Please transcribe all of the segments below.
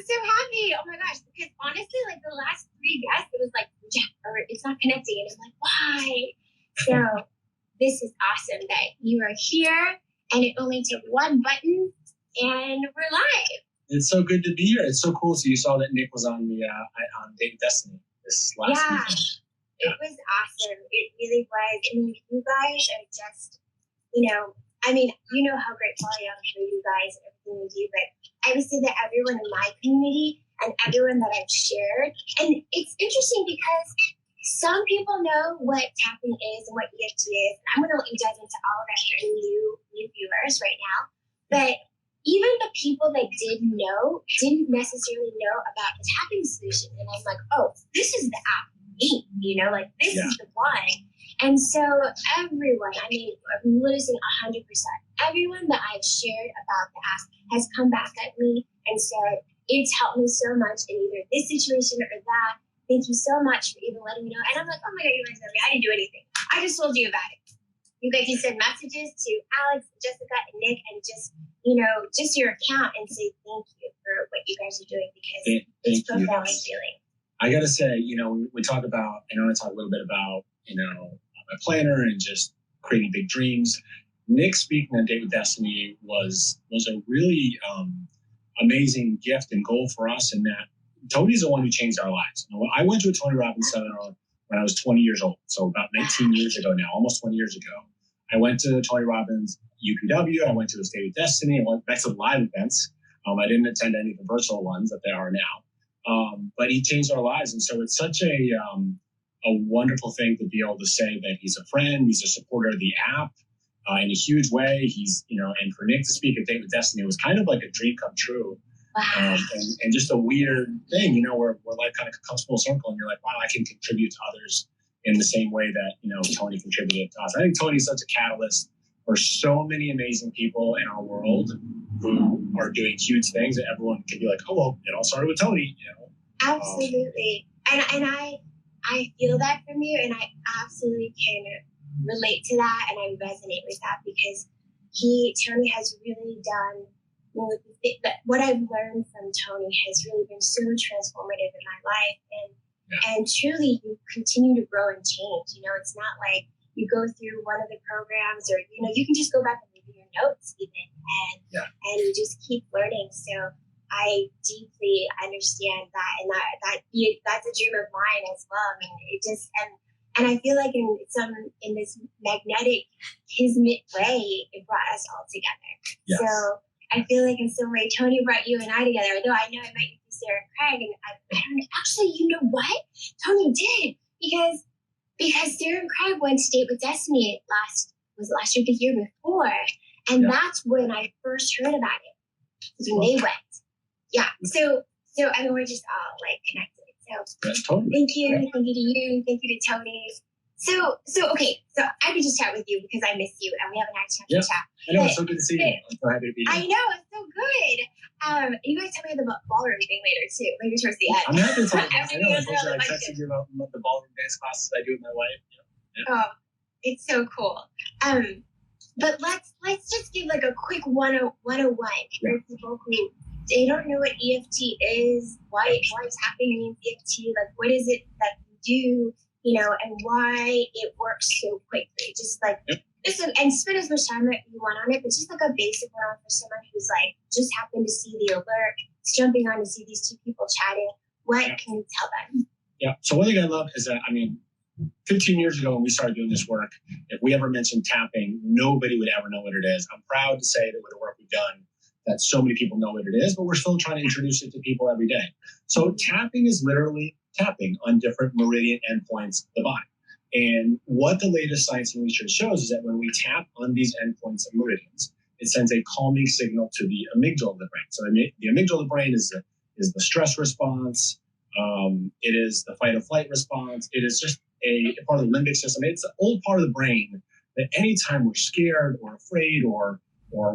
so happy. Oh my gosh. Because honestly, like the last 3 guests, it was like, or it's not connecting. And I'm like, why? So this is awesome that you are here and it only took one button and we're live. It's so good to be here. It's so cool. So you saw that Nick was on the on Dating Destiny this last weekend. It was awesome. It really was. I mean, you guys are just, I mean, you know how grateful I am for you guys and everything you do, but I would say that everyone in my community and everyone that I've shared, and it's interesting because some people know what tapping is and what EFT is. And I'm going to let you dive into all of that for new viewers right now. But even the people that didn't necessarily know about the tapping solution. And I'm like, oh, this is the app for me, like this is the one. And so everyone, I mean, I'm literally saying 100%, everyone that I've shared about the app has come back at me and said, it's helped me so much in either this situation or that. Thank you so much for even letting me know. And I'm like, oh my God, you guys know me. I didn't do anything. I just told you about it. You guys can send messages to Alex, Jessica, and Nick, and just your account and say thank you for what you guys are doing because it's profoundly healing. I got to say, we talk about, and I want to talk a little bit about, my planner and just creating big dreams. Nick speaking on Date with Destiny was a really amazing gift and goal for us in that Tony's the one who changed our lives. I went to a Tony Robbins seminar when I was 20 years old, so about 19 years ago now, almost 20 years ago. I went to Tony Robbins UPW. I went to his Date with Destiny. I went back to live events. I didn't attend any of the virtual ones that there are now. But he changed our lives, and so it's such a wonderful thing to be able to say that he's a friend, he's a supporter of the app in a huge way. He's, and for Nick to speak at Date with Destiny was kind of like a dream come true. Wow. And just a weird thing, where life kind of comes full circle and you're like, wow, I can contribute to others in the same way that, Tony contributed to us. I think Tony's such a catalyst for so many amazing people in our world who are doing huge things that everyone can be like, oh, well, it all started with Tony, Absolutely. And I feel that from you, and I absolutely can relate to that, and I resonate with that because Tony has really done, what I've learned from Tony has really been so transformative in my life, and truly you continue to grow and change. It's not like you go through one of the programs or, you can just go back and review your notes even, and you just keep learning. So I deeply understand that, and that's a dream of mine as well. I mean, it just, and I feel like in this magnetic kismet way, it brought us all together. Yes. So I feel like in some way, Tony brought you and I together, although I know it might be Sarah and Craig, and I don't know. Actually, you know what? Tony did, because Sarah and Craig went to Date with Destiny last year, the year before, and that's when I first heard about it, when they went. Yeah, so I mean, we're just all like connected. So thank you to you, thank you to Tony. So okay, so I could just chat with you because I miss you and we haven't had a chance to chat. I know, it's so good to see you. I'm so happy to be here. I know, it's so good. You guys tell me the ballroom thing later too, maybe towards the end. I'm happy to talk about it. I texted you about the ballroom dance classes I do with my wife. Oh, it's so cool. But let's just give like a quick 101 for people who they don't know what EFT is, why it's happening in EFT, like what is it that you do, and why it works so quickly. Just like and spend as much time as you want on it, but just like a basic one for someone who's like just happened to see the alert, jumping on to see these two people chatting. What can you tell them? Yeah. So one thing I love is that 15 years ago when we started doing this work, if we ever mentioned tapping, nobody would ever know what it is. I'm proud to say that with the work we've done, that so many people know what it is, but we're still trying to introduce it to people every day. So tapping is literally tapping on different meridian endpoints of the body. And what the latest science and research shows is that when we tap on these endpoints and meridians, it sends a calming signal to the amygdala of the brain. So the amygdala of the brain is the stress response. It is the fight or flight response. It is just a part of the limbic system. It's an old part of the brain that anytime we're scared or afraid or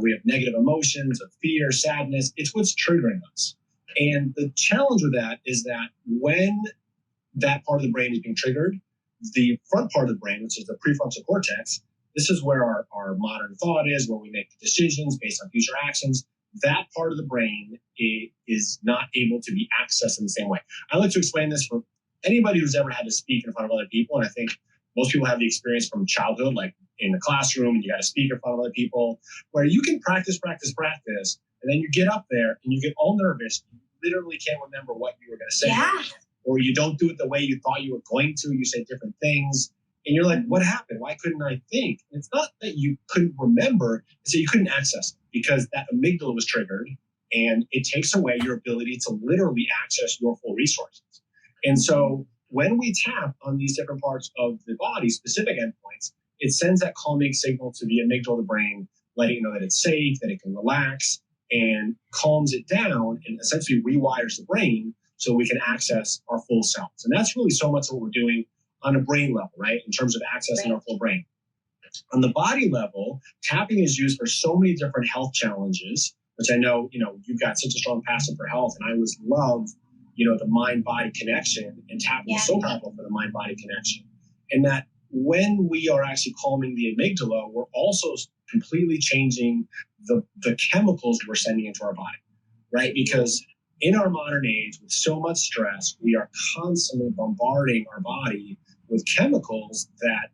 we have negative emotions of fear, sadness, it's what's triggering us. And the challenge with that is that when that part of the brain is being triggered, the front part of the brain, which is the prefrontal cortex, this is where our modern thought is, where we make decisions based on future actions. That part of the brain is is not able to be accessed in the same way. I like to explain this for anybody who's ever had to speak in front of other people. And I think most people have the experience from childhood, like in the classroom, and you got to speak in front of other people, where you can practice, and then you get up there and you get all nervous. You literally can't remember what you were going to say. Yeah. Or you don't do it the way you thought you were going to. You say different things. And you're like, what happened? Why couldn't I think? And it's not that you couldn't remember. It's that you couldn't access it because that amygdala was triggered. And it takes away your ability to literally access your full resources. And so when we tap on these different parts of the body, specific endpoints, it sends that calming signal to the amygdala, the brain, letting it know that it's safe, that it can relax, and calms it down and essentially rewires the brain so we can access our full selves. And that's really so much what we're doing on a brain level, right? In terms of accessing our full brain. On the body level, tapping is used for so many different health challenges, which I know, you've got such a strong passion for health. And I always love, the mind-body connection, and tapping is so powerful for the mind-body connection. And that when we are actually calming the amygdala, we're also completely changing the chemicals we're sending into our body, right? Because in our modern age, with so much stress, we are constantly bombarding our body with chemicals that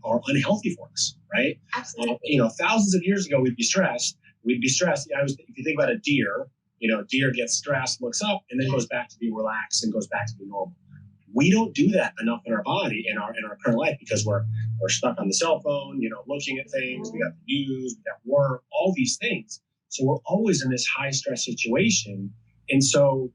are unhealthy for us, right? Absolutely. Thousands of years ago, we'd be stressed. If you think about a deer, deer gets stressed, looks up, and then goes back to being relaxed and goes back to being normal. We don't do that enough in our body in our current life because we're stuck on the cell phone, looking at things. We got the news, we got work, all these things. So we're always in this high stress situation. And so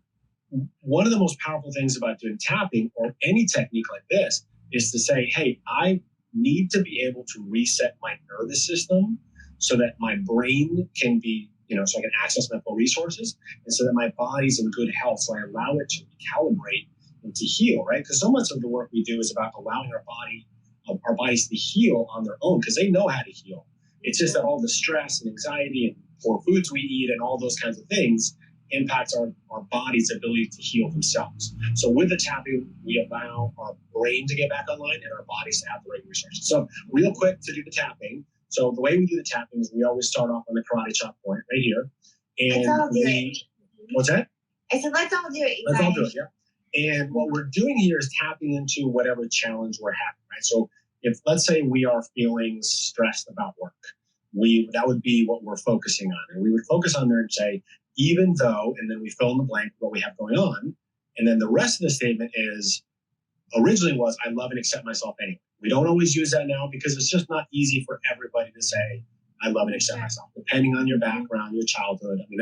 one of the most powerful things about doing tapping or any technique like this is to say, hey, I need to be able to reset my nervous system so that my brain can be, so I can access my full resources, and so that my body's in good health. So I allow it to recalibrate and to heal, right? Because so much of the work we do is about allowing our bodies to heal on their own because they know how to heal. It's just that all the stress and anxiety and poor foods we eat and all those kinds of things impacts our body's ability to heal themselves. So with the tapping, we allow our brain to get back online and our bodies to have the right resources. So real quick to do the tapping. So the way we do the tapping is we always start off on the karate chop point right here. And let's all do it. What's that? I said, let's all do it. Let's all do it, yeah. And what we're doing here is tapping into whatever challenge we're having, right? So if, let's say, we are feeling stressed about work, that would be what we're focusing on. And we would focus on there and say, even though, and then we fill in the blank what we have going on. And then the rest of the statement originally was, I love and accept myself anyway. We don't always use that now because it's just not easy for everybody to say, I love and accept myself, depending on your background, your childhood. I mean,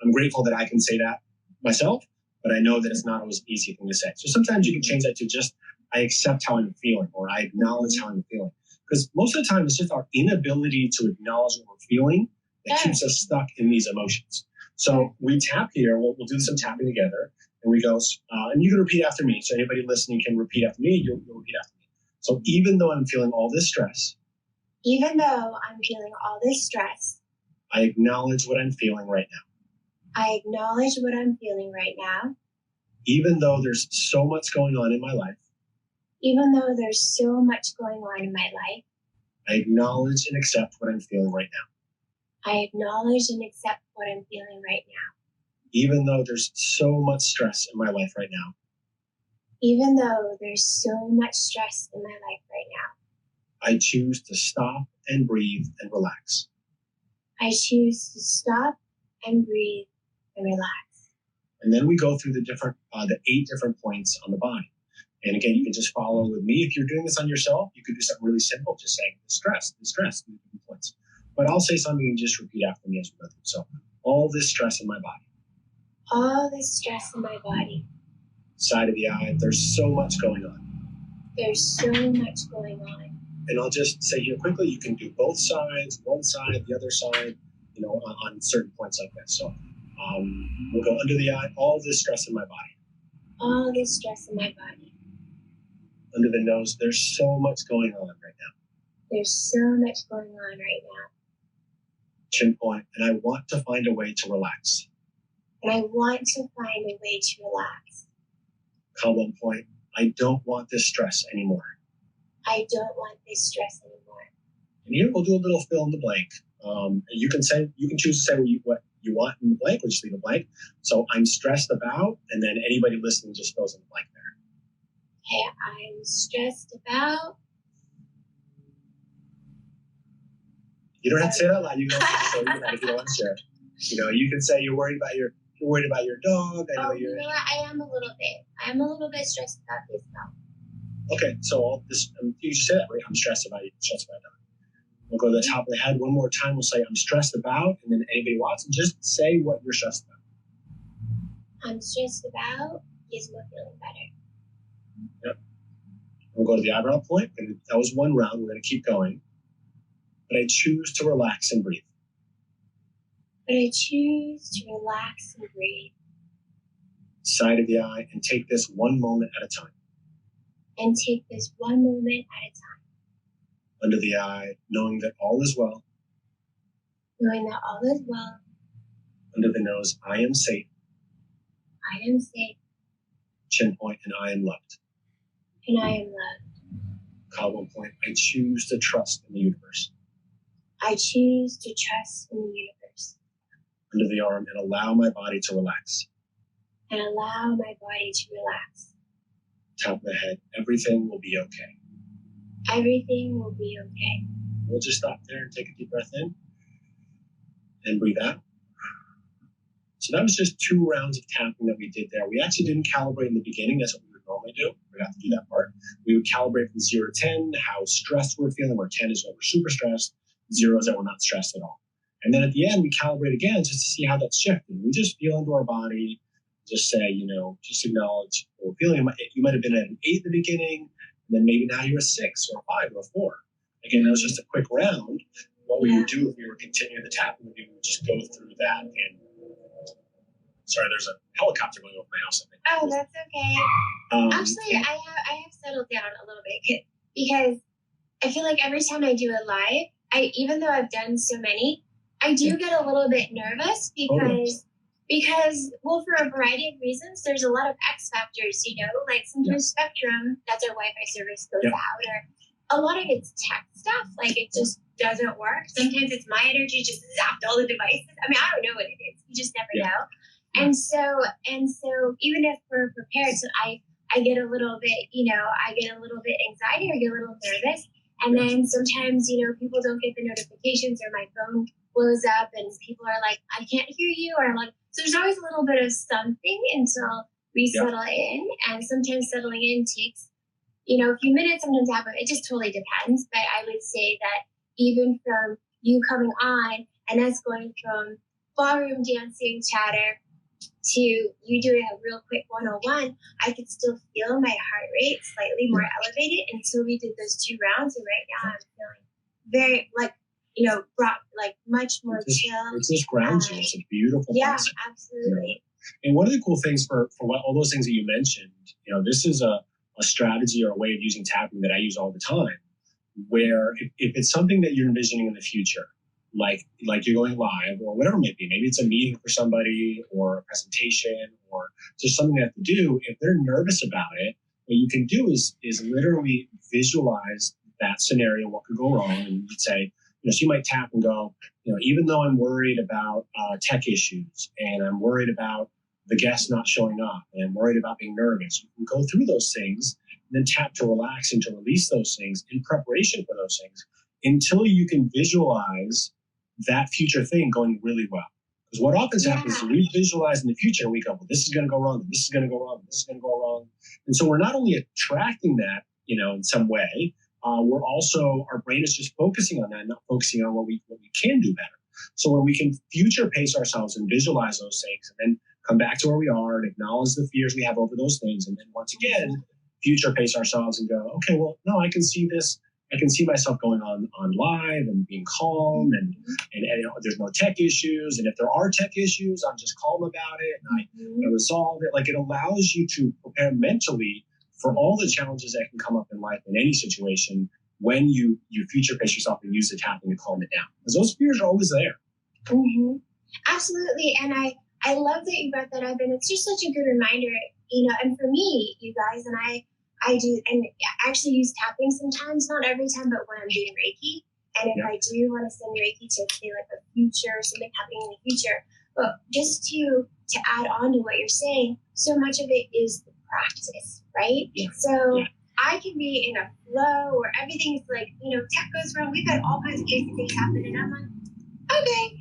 I'm grateful that I can say that myself, but I know that it's not always an easy thing to say. So sometimes you can change that to just, I accept how I'm feeling, or I acknowledge how I'm feeling. Because most of the time, it's just our inability to acknowledge what we're feeling that keeps us stuck in these emotions. So we tap here. We'll do some tapping together. And we go, and you can repeat after me. So anybody listening can repeat after me. You'll repeat after me. So even though I'm feeling all this stress, I acknowledge what I'm feeling right now. Even though there's so much going on in my life, I acknowledge and accept what I'm feeling right now. Even though there's so much stress in my life right now, I choose to stop and breathe and relax. And then we go through the 8 different points on the body. And again, you can just follow with me. If you're doing this on yourself, you could do something really simple, just saying the stress, these different points. But I'll say something and just repeat after me as we go through. So all this stress in my body. Side of the eye, there's so much going on. And I'll just say here quickly, you can do both sides, one side, the other side, on certain points like this. So we'll go under the eye, all this stress in my body. Under the nose, there's so much going on right now. Chin point, and I want to find a way to relax. Collarbone point, I don't want this stress anymore. And here we'll do a little fill in the blank. You can choose to say you want in the blank, or just leave a blank. So I'm stressed about, and then anybody listening just fills in the blank there. Okay, I'm stressed about. You don't have to say it out loud. You can say that if you don't want to share. You can say you're worried about your dog. I know you know what? I am a little bit. I'm a little bit stressed about this now. Okay, so you just say that, right? I'm stressed about you. Stressed about dog. We'll go to the top of the head one more time. We'll say I'm stressed about, and then anybody wants, and just say what you're stressed about. I'm stressed about Gizmo feeling better. Yep. We'll go to the eyebrow point. And that was one round. We're going to keep going. But I choose to relax and breathe. Side of the eye, and take this one moment at a time. Under the eye, knowing that all is well. Under the nose, I am safe. Chin point, and I am loved. Collarbone point, I choose to trust in the universe. Under the arm, and allow my body to relax. Top of the head, everything will be okay. We'll just stop there and take a deep breath in and breathe out. So that was just 2 rounds of tapping that we did there. We actually didn't calibrate in the beginning. That's what we would normally do. We have to do that part. We would calibrate from 0 to 10, how stressed we're feeling, where 10 is that we're super stressed, 0 is that we're not stressed at all. And then at the end, we calibrate again just to see how that's shifting. We just feel into our body, just say, just acknowledge what we're feeling. You might have been at an 8 at the beginning, and then maybe now you're a 6 or a 5 or a 4. Again, that was just a quick round. What we would do if we were continuing the tapping, we would just go through that. And sorry, there's a helicopter going over my house, I think. Oh, that's okay. Actually, I have settled down a little bit because I feel like every time I do a live, even though I've done so many, I do get a little bit nervous because, well, for a variety of reasons, there's a lot of X factors, like sometimes Spectrum, that's our Wi-Fi service, goes out, or a lot of it's tech stuff, like it just doesn't work. Sometimes it's my energy just zapped all the devices. I mean, I don't know what it is. You just never know. And so even if we're prepared, so I get a little bit, I get a little bit anxiety, or I get a little nervous. And then sometimes, people don't get the notifications, or my phone blows up and people are like, I can't hear you. Or I'm like, so there's always a little bit of something until we settle in. And sometimes settling in takes, a few minutes, sometimes half of it. It just totally depends. But I would say that even from you coming on and us going from ballroom dancing chatter to you doing a real quick 101, I could still feel my heart rate slightly more elevated until we did those 2 rounds. And right now I'm feeling very brought much more chill. It just grounds you. It's a beautiful concept. Yeah, absolutely. And one of the cool things for all those things that you mentioned, this is a strategy or a way of using tapping that I use all the time, where if it's something that you're envisioning in the future, like you're going live or whatever it may be, maybe it's a meeting for somebody or a presentation or just something they have to do, if they're nervous about it, what you can do is literally visualize that scenario, what could go wrong, and you'd say, so you might tap and go, even though I'm worried about tech issues and I'm worried about the guest not showing up and I'm worried about being nervous, you can go through those things and then tap to relax and to release those things in preparation for those things until you can visualize that future thing going really well. Because what often happens is we visualize in the future and we go, well, this is going to go wrong, this is going to go wrong, this is going to go wrong. And so we're not only attracting that, in some way, we're also, our brain is just focusing on that, not focusing on what we can do better. So when we can future pace ourselves and visualize those things and then come back to where we are and acknowledge the fears we have over those things. And then once again, future pace ourselves and go, okay, well, no, I can see this. I can see myself going on live and being calm and there's no tech issues. And if there are tech issues, I'm just calm about it and I resolve it. Like, it allows you to prepare mentally for all the challenges that can come up in life in any situation when you future pace yourself and use the tapping to calm it down. Because those fears are always there. Mm-hmm. Absolutely. And I love that you brought that up. And it's just such a good reminder, and for me, you guys, and I do, and I actually use tapping sometimes, not every time, but when I'm doing Reiki. And if I do want to send Reiki to, say, like a future, something happening in the future, But just to add on to what you're saying, so much of it is the practice, right? Yeah. So I can be in a flow where everything's like, tech goes wrong. We've had all kinds of crazy things happen, and I'm like, okay,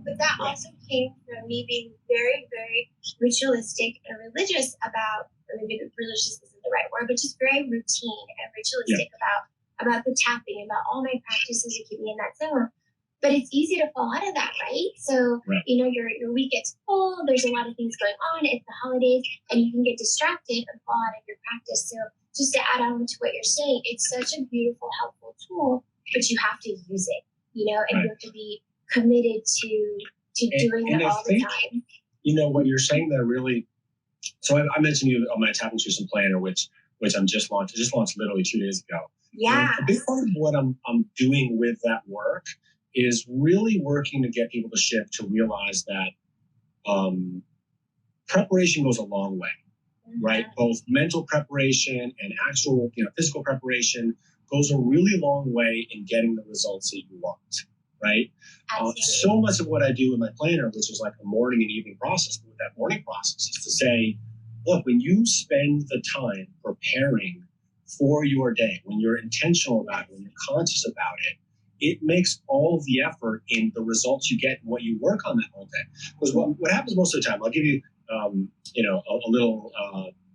but that also came from me being very, very ritualistic and religious about, or maybe religious isn't the right word, but just very routine and ritualistic about the tapping, about all my practices to keep me in that zone. But it's easy to fall out of that, right? So, your week gets full, there's a lot of things going on, it's the holidays, and you can get distracted and fall out of your practice. So just to add on to what you're saying, it's such a beautiful, helpful tool, but you have to use it, and you have to be committed to doing it all the time. What you're saying there really, so I mentioned you on my Tapping System Planner, which I just launched literally 2 days ago. Yeah. And a big part of what I'm doing with that work is really working to get people to shift to realize that preparation goes a long way, right? Both mental preparation and actual, physical preparation goes a really long way in getting the results that you want, right? So much of what I do in my planner, which is like a morning and evening process, but with that morning process is to say, look, when you spend the time preparing for your day, when you're intentional about it, when you're conscious about it, it makes all of the effort in the results you get and what you work on that whole day. Because what happens most of the time, I'll give you, a little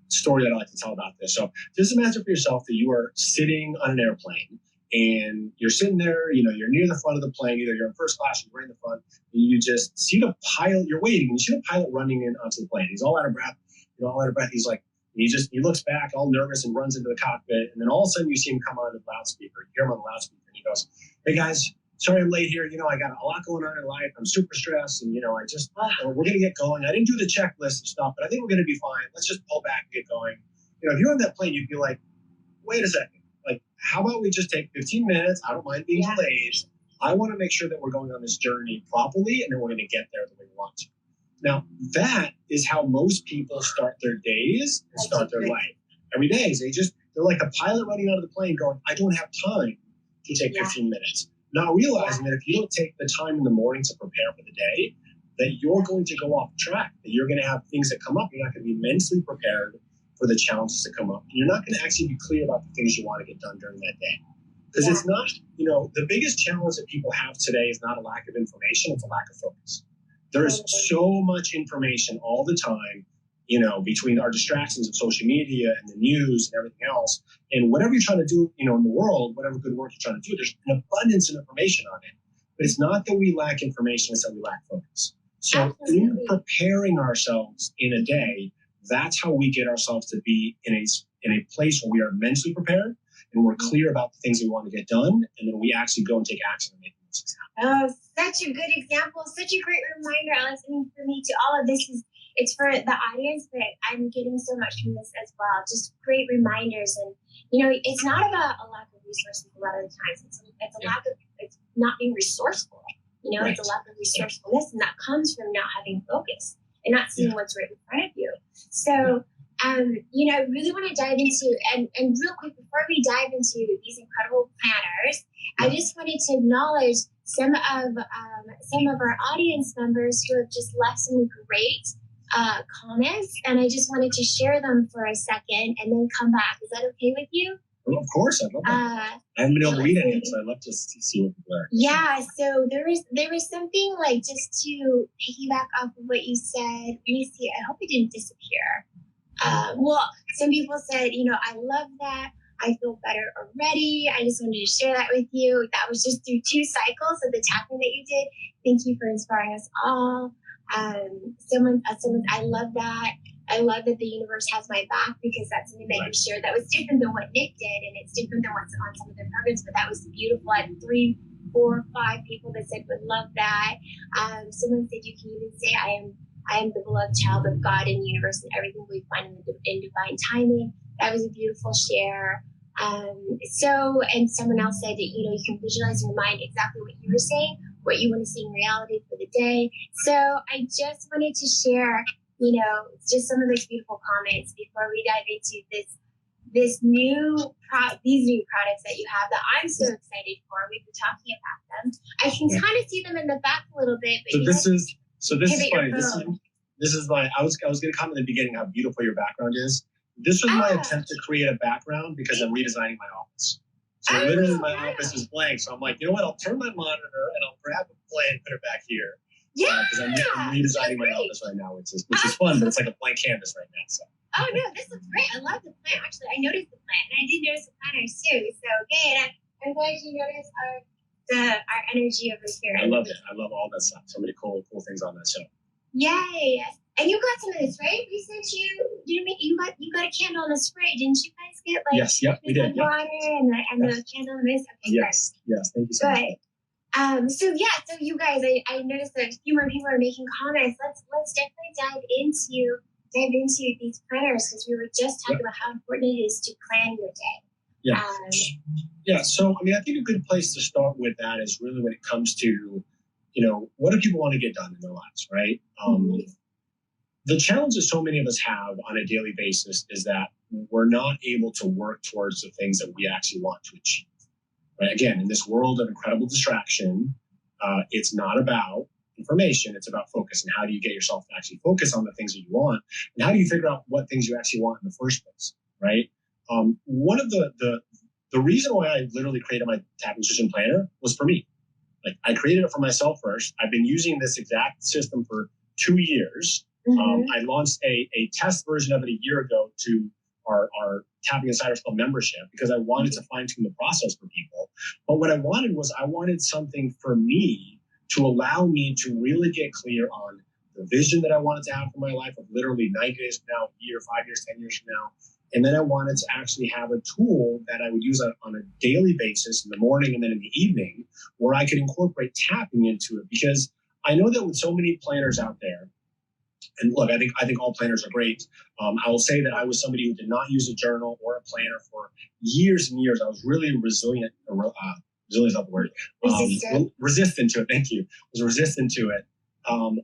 story that I like to tell about this. So just imagine for yourself that you are sitting on an airplane and you're sitting there, you're near the front of the plane, either you're in first class or you're in the front, and you just see the pilot, you're waiting, and you see the pilot running in onto the plane. He's all out of breath, He's like, he looks back all nervous and runs into the cockpit. And then all of a sudden you see him come on the loudspeaker. You hear him on the loudspeaker and he goes, hey guys, sorry I'm late here. I got a lot going on in life. I'm super stressed. And, we're going to get going. I didn't do the checklist and stuff, but I think we're going to be fine. Let's just pull back and get going. If you're on that plane, you'd be like, wait a second. Like, how about we just take 15 minutes? I don't mind being delayed. I want to make sure that we're going on this journey properly and then we're going to get there the way we want to. Now, that is how most people start their days and start their life. Every day, they're like a pilot running out of the plane going, I don't have time to take 15 minutes. Not realizing that if you don't take the time in the morning to prepare for the day, that you're going to go off track, that you're going to have things that come up. You're not going to be mentally prepared for the challenges that come up. And you're not going to actually be clear about the things you want to get done during that day. Because it's not, the biggest challenge that people have today is not a lack of information, it's a lack of focus. There is so much information all the time, between our distractions of social media and the news and everything else. And whatever you're trying to do, in the world, whatever good work you're trying to do, there's an abundance of information on it. But it's not that we lack information, it's that we lack focus. So in preparing ourselves in a day, that's how we get ourselves to be in a place where we are mentally prepared and we're clear about the things we want to get done. And then we actually go and take action and make things happen. Oh, such a good example. Such a great reminder, Alex. For me, to all of this it's for the audience, but I'm getting so much from this as well. Just great reminders. And, it's not about a lack of resources a lot of the times. It's a lack of, it's not being resourceful. It's a lack of resourcefulness, and that comes from not having focus and not seeing what's right in front of you. So, I really want to dive into, and real quick, before we dive into these incredible planners, I just wanted to acknowledge some of our audience members who have just left some great comments, and I just wanted to share them for a second and then come back. Is that okay with you? Well, of course, I love that. I haven't been able to read any, so I'd love to see what people are. Yeah, so there was something like, just to piggyback off of what you said. Let me see. I hope it didn't disappear. Well, some people said, I love that. I feel better already. I just wanted to share that with you. That was just through 2 cycles of the tapping that you did. Thank you for inspiring us all. Someone, I love that. I love that the universe has my back, because that's something that you shared that was different than what Nick did, and it's different than what's on some of the programs, but that was beautiful. I had 3, 4, 5 people that said would love that. Someone said you can even say I am the beloved child of God and the universe, and everything we find in divine timing. That was a beautiful share. And someone else said that, you can visualize in your mind exactly what you were saying, what you want to see in reality for the day. So I just wanted to share, just some of those beautiful comments before we dive into these new products that you have that I'm so excited for. We've been talking about them. I can kind of see them in the back a little bit. But so So this is pivot your funny. phone. This is my. I was going to comment in the beginning how beautiful your background is. This was my attempt to create a background because I'm redesigning my office. So literally my office is blank. So I'm like, you know what? I'll turn my monitor and I'll grab a plant, put it back here. Yeah, because I'm redesigning my office right now, which is fun, but it's like a blank canvas right now. So. Oh no, this looks great. I love the plant. Actually, I noticed the plant, and I did notice the planters too. So okay, and I'm glad you noticed our energy over here. I love it. I love all that stuff. So many cool things on that show. Yay! And you got some of this, right? We sent you got a candle and a spray, didn't you guys get like? Yes, yep, we did. Water and the candle and this. Okay, yes, great. Yes, thank you so much. So you guys, I noticed that a few more people are making comments. Let's definitely dive into these planners because we were just talking about how important it is to plan your day. Yeah. So I mean, I think a good place to start with that is really when it comes to, what do people want to get done in their lives, right? The challenge that so many of us have on a daily basis is that we're not able to work towards the things that we actually want to achieve. Right? Again, in this world of incredible distraction, it's not about information, it's about focus. And how do you get yourself to actually focus on the things that you want? And how do you figure out what things you actually want in the first place, right? One of the reason why I literally created my tapping nutrition planner was for me. Like I created it for myself first. I've been using this exact system for 2 years. I launched a test version of it a year ago to our Tapping Insiders Club membership because I wanted to fine tune the process for people. But what I wanted something for me to allow me to really get clear on the vision that I wanted to have for my life of literally 90 days from now, a year, 5 years, 10 years from now. And then I wanted to actually have a tool that I would use on a daily basis in the morning and then in the evening where I could incorporate tapping into it. Because I know that with so many planners out there, and look, I think all planners are great. I will say that I was somebody who did not use a journal or a planner for years and years. I was really resilient. Resilient is not the word. Resistant to it. Thank you. I was resistant to it.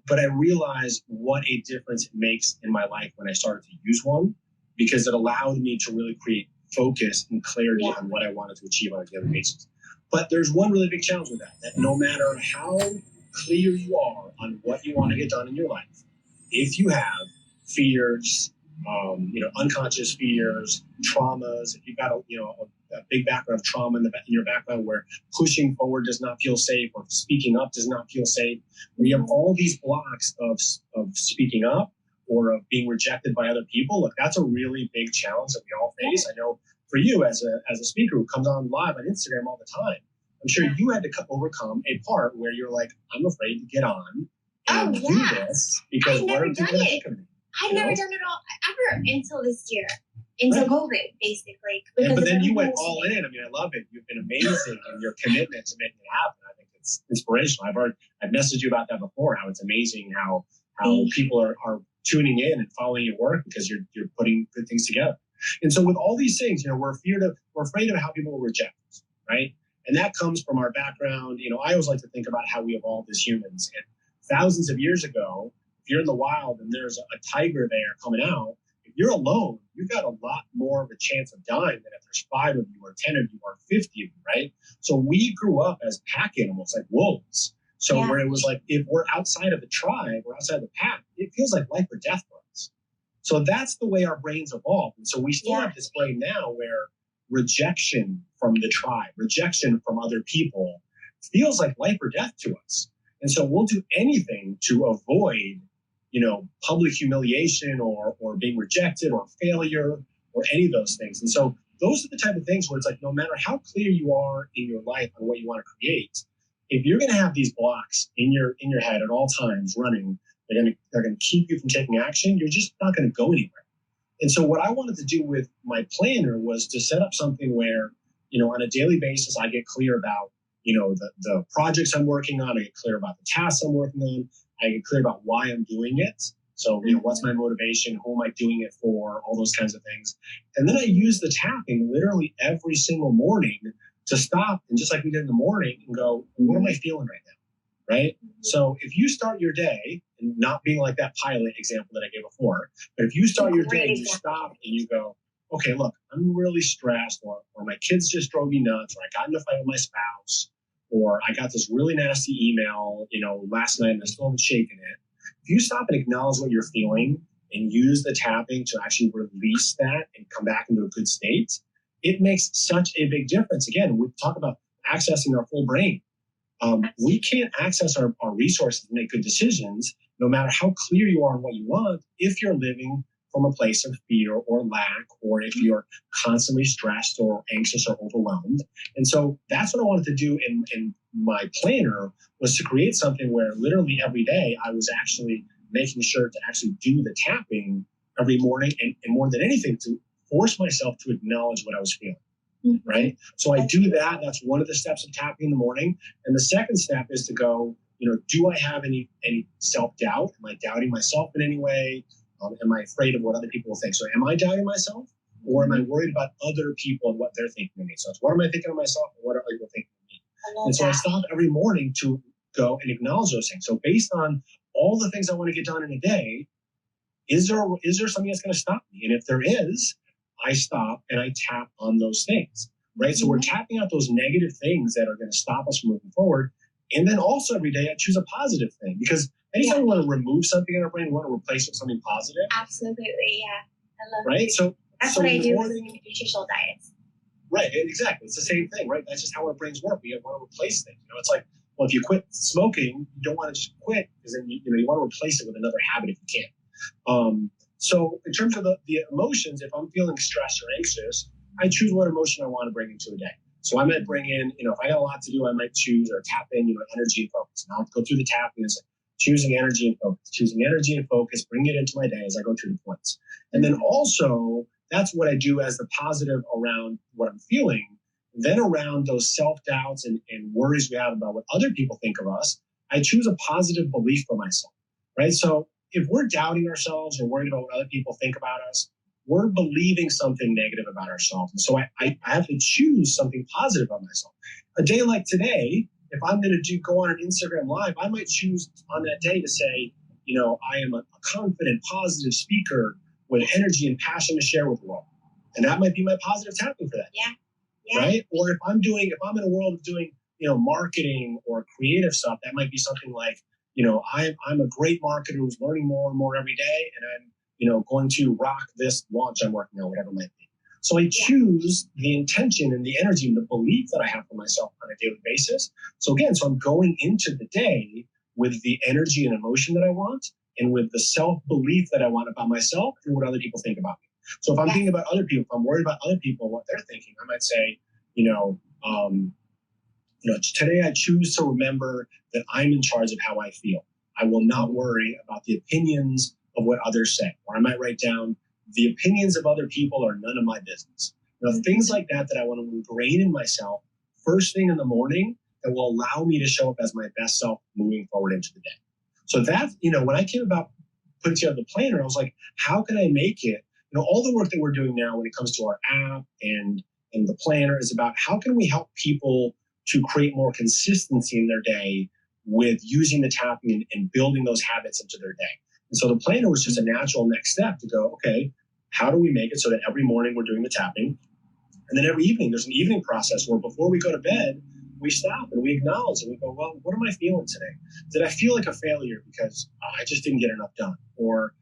But I realized what a difference it makes in my life when I started to use one, because it allowed me to really create focus and clarity on what I wanted to achieve on a daily basis. But there's one really big challenge with that no matter how clear you are on what you want to get done in your life, if you have fears, unconscious fears, traumas, if you've got a big background of trauma in your background where pushing forward does not feel safe or speaking up does not feel safe, we have all these blocks of speaking up or of being rejected by other people. Look, that's a really big challenge that we all face. I know for you as a speaker who comes on live on Instagram all the time, I'm sure you had to overcome a part where you're like, I'm afraid to get on and do this because what are people going to think of me? I've never done it all ever until this year, until COVID, basically. But then you went all in. I mean, I love it. You've been amazing in your commitment to making it happen. I think it's inspirational. I've messaged you about that before. How it's amazing how people are tuning in and following your work because you're putting good things together. And so with all these things, we're afraid of how people will reject us, right? And that comes from our background. I always like to think about how we evolved as humans. And thousands of years ago, if you're in the wild and there's a tiger there coming out, if you're alone, you've got a lot more of a chance of dying than if there's 5 of you or 10 of you or 50 of you, right? So we grew up as pack animals, like wolves. So where it was like, if we're outside of the tribe or outside of the pack, it feels like life or death for us. So that's the way our brains evolved. And so we still have this brain now where rejection from the tribe, rejection from other people feels like life or death to us. And so we'll do anything to avoid, public humiliation or being rejected or failure or any of those things. And so those are the type of things where it's like, no matter how clear you are in your life on what you want to create, if you're going to have these blocks in your head at all times running, they're going to keep you from taking action. You're just not going to go anywhere. And so what I wanted to do with my planner was to set up something where, on a daily basis, I get clear about, the projects I'm working on. I get clear about the tasks I'm working on. I get clear about why I'm doing it. So, what's my motivation? Who am I doing it for? All those kinds of things. And then I use the tapping literally every single morning to stop and just like we did in the morning and go, what am I feeling right now? Right? So if you start your day, and not being like that pilot example that I gave before, but if you start your day and you stop and you go, okay, look, I'm really stressed, or my kids just drove me nuts, or I got in a fight with my spouse, or I got this really nasty email, last night and I still haven't shaken it. If you stop and acknowledge what you're feeling and use the tapping to actually release that and come back into a good state, it makes such a big difference. Again, we talk about accessing our full brain. We can't access our resources and make good decisions, no matter how clear you are on what you want, if you're living from a place of fear or lack, or if you're constantly stressed or anxious or overwhelmed. And so that's what I wanted to do in my planner, was to create something where literally every day I was actually making sure to actually do the tapping every morning, and more than anything, to force myself to acknowledge what I was feeling. Mm-hmm. Right? So I do that. That's one of the steps of tapping in the morning. And the second step is to go, do I have any self-doubt? Am I doubting myself in any way? Am I afraid of what other people will think? So am I doubting myself, or am I worried about other people and what they're thinking of me? So it's, what am I thinking of myself, and what are other people thinking of me? And so I stop every morning to go and acknowledge those things. So based on all the things I want to get done in a day, is there something that's going to stop me? And if there is, I stop and I tap on those things, right? Mm-hmm. So we're tapping out those negative things that are going to stop us from moving forward. And then also every day I choose a positive thing, because anytime we want to remove something in our brain, we want to replace it with something positive. Absolutely, yeah. I love it. Right? So that's what I do with nutritional diets. Right, exactly. It's the same thing, right? That's just how our brains work. We want to replace things. It's like, well, if you quit smoking, you don't want to just quit, because then you want to replace it with another habit if you can. So in terms of the emotions, if I'm feeling stressed or anxious, I choose what emotion I want to bring into a day. So I might bring in, if I got a lot to do, I might choose or tap in, energy and focus. And I'll go through the tapping and say, choosing energy and focus, bring it into my day as I go through the points. And then also, that's what I do as the positive around what I'm feeling. Then around those self-doubts and worries we have about what other people think of us, I choose a positive belief for myself, right? So if we're doubting ourselves or worried about what other people think about us, we're believing something negative about ourselves. And so I have to choose something positive about myself. A day like today, if I'm going to go on an Instagram Live, I might choose on that day to say, I am a confident, positive speaker with energy and passion to share with the world. And that might be my positive tapping for that. Yeah. Right? Or if I'm in a world of doing, marketing or creative stuff, that might be something like, I'm a great marketer who's learning more and more every day, and I'm, going to rock this launch I'm working on, whatever it might be. So I choose the intention and the energy and the belief that I have for myself on a daily basis. So again, I'm going into the day with the energy and emotion that I want, and with the self-belief that I want about myself and what other people think about me. So if I'm thinking about other people, if I'm worried about other people, what they're thinking, I might say, today I choose to remember that I'm in charge of how I feel. I will not worry about the opinions of what others say. Or I might write down, the opinions of other people are none of my business. Things like that I want to ingrain in myself first thing in the morning, that will allow me to show up as my best self moving forward into the day. So that, when I came about putting together the planner, I was like, how can I make it, all the work that we're doing now when it comes to our app and the planner is about how can we help people to create more consistency in their day with using the tapping and building those habits into their day. And so the planner was just a natural next step to go, okay, how do we make it so that every morning we're doing the tapping? And then every evening, there's an evening process where before we go to bed, we stop and we acknowledge and we go, well, what am I feeling today? Did I feel like a failure because I just didn't get enough done? Or